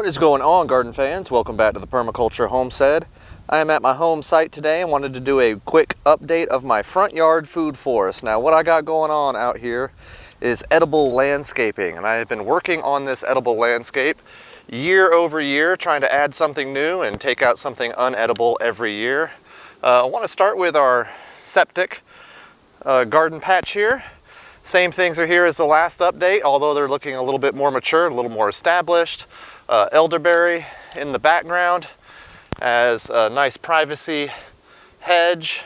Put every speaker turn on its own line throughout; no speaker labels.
What is going on, garden fans? Welcome back to the Permaculture Homestead. I am at my home site today and wanted to do a quick update of my front yard food forest. Now, what I got going on out here is edible landscaping, and I have been working on this edible landscape year over year, trying to add something new and take out something unedible every year. I want to start with our septic garden patch here. Same things are here as the last update, although they're looking a little bit more mature, a little more established. Elderberry in the background as a nice privacy hedge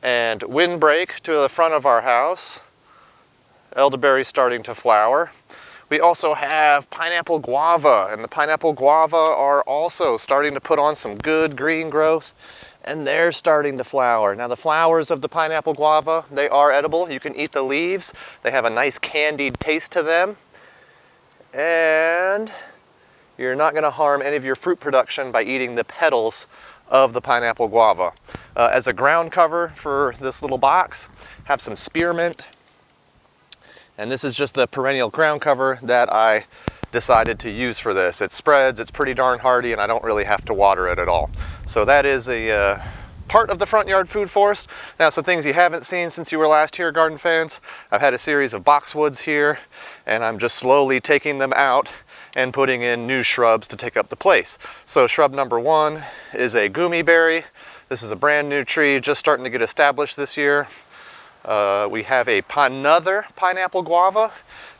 and windbreak to the front of our house. Elderberry starting to flower. We also have pineapple guava, and the pineapple guava are also starting to put on some good green growth, and they're starting to flower. Now, the flowers of the pineapple guava, they are edible. You can eat the leaves. They have a nice candied taste to them. And you're not going to harm any of your fruit production by eating the petals of the pineapple guava. As a ground cover for this little box, have some spearmint. And this is just the perennial ground cover that I decided to use for this. It spreads, it's pretty darn hardy, and I don't really have to water it at all. So that is a part of the front yard food forest. Now, some things you haven't seen since you were last here, garden fans. I've had a series of boxwoods here, and I'm just slowly taking them out and putting in new shrubs to take up the place. So shrub number one is a gummy berry. This is a brand new tree, just starting to get established this year. We have another pineapple guava.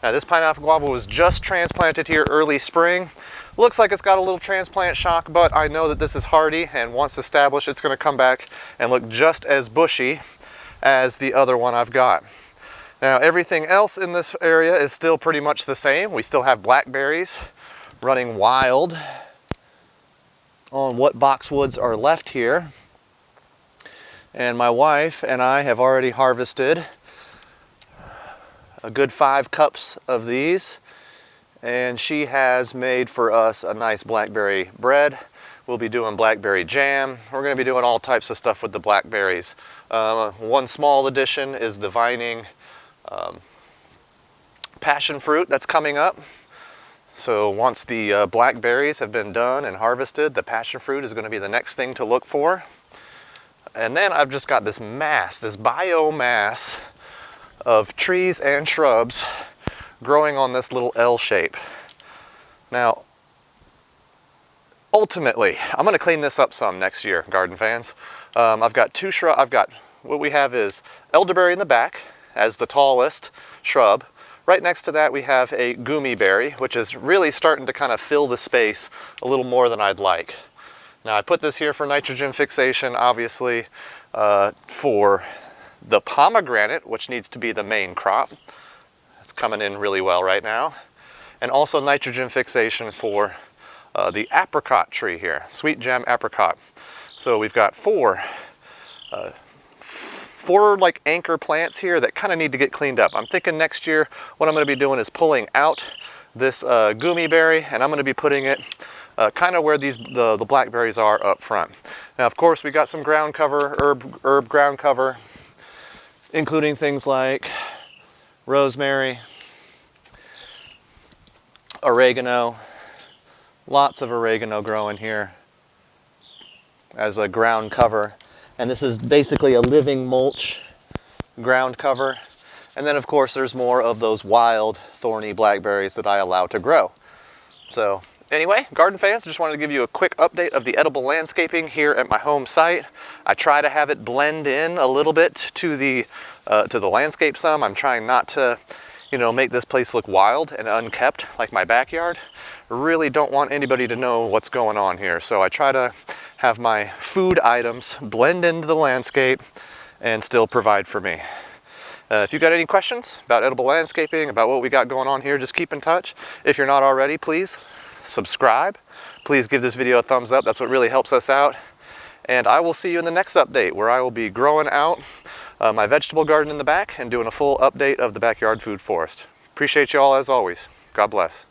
Now, this pineapple guava was just transplanted here early spring. Looks like it's got a little transplant shock, but I know that this is hardy, and once established, it's going to come back and look just as bushy as the other one I've got. Now, everything else in this area is still pretty much the same. We still have blackberries running wild on what boxwoods are left here. And my wife and I have already harvested a good 5 cups of these, and she has made for us a nice blackberry bread. We'll be doing blackberry jam. We're going to be doing all types of stuff with the blackberries. One small addition is the vining passion fruit that's coming up. So once the blackberries have been done and harvested, the passion fruit is going to be the next thing to look for. And then I've just got this mass, this biomass of trees and shrubs growing on this little L shape. Now, ultimately, I'm going to clean this up some next year, garden fans. I've got two shrubs. What we have is elderberry in the back as the tallest shrub. Right next to that, we have a gummy berry, which is really starting to kind of fill the space a little more than I'd like. Now, I put this here for nitrogen fixation, obviously, for the pomegranate, which needs to be the main crop. It's coming in really well right now. And also nitrogen fixation for the apricot tree here, sweet gem apricot. So we've got four like anchor plants here that kind of need to get cleaned up. I'm thinking next year what I'm going to be doing is pulling out this gummy berry, and I'm going to be putting it kind of where the blackberries are up front. Now, of course, we got some ground cover, herb ground cover, including things like rosemary, oregano, lots of oregano growing here as a ground cover. And this is basically a living mulch ground cover. And then, of course, there's more of those wild thorny blackberries that I allow to grow. So anyway, garden fans, I just wanted to give you a quick update of the edible landscaping here at my home site. I try to have it blend in a little bit to the landscape some. I'm trying not to, make this place look wild and unkept like my backyard. I really don't want anybody to know what's going on here. So I try to have my food items blend into the landscape and still provide for me. If you've got any questions about edible landscaping, about what we got going on here, just keep in touch. If you're not already, please subscribe. Please give this video a thumbs up. That's what really helps us out. And I will see you in the next update, where I will be growing out my vegetable garden in the back and doing a full update of the backyard food forest. Appreciate you all as always. God bless.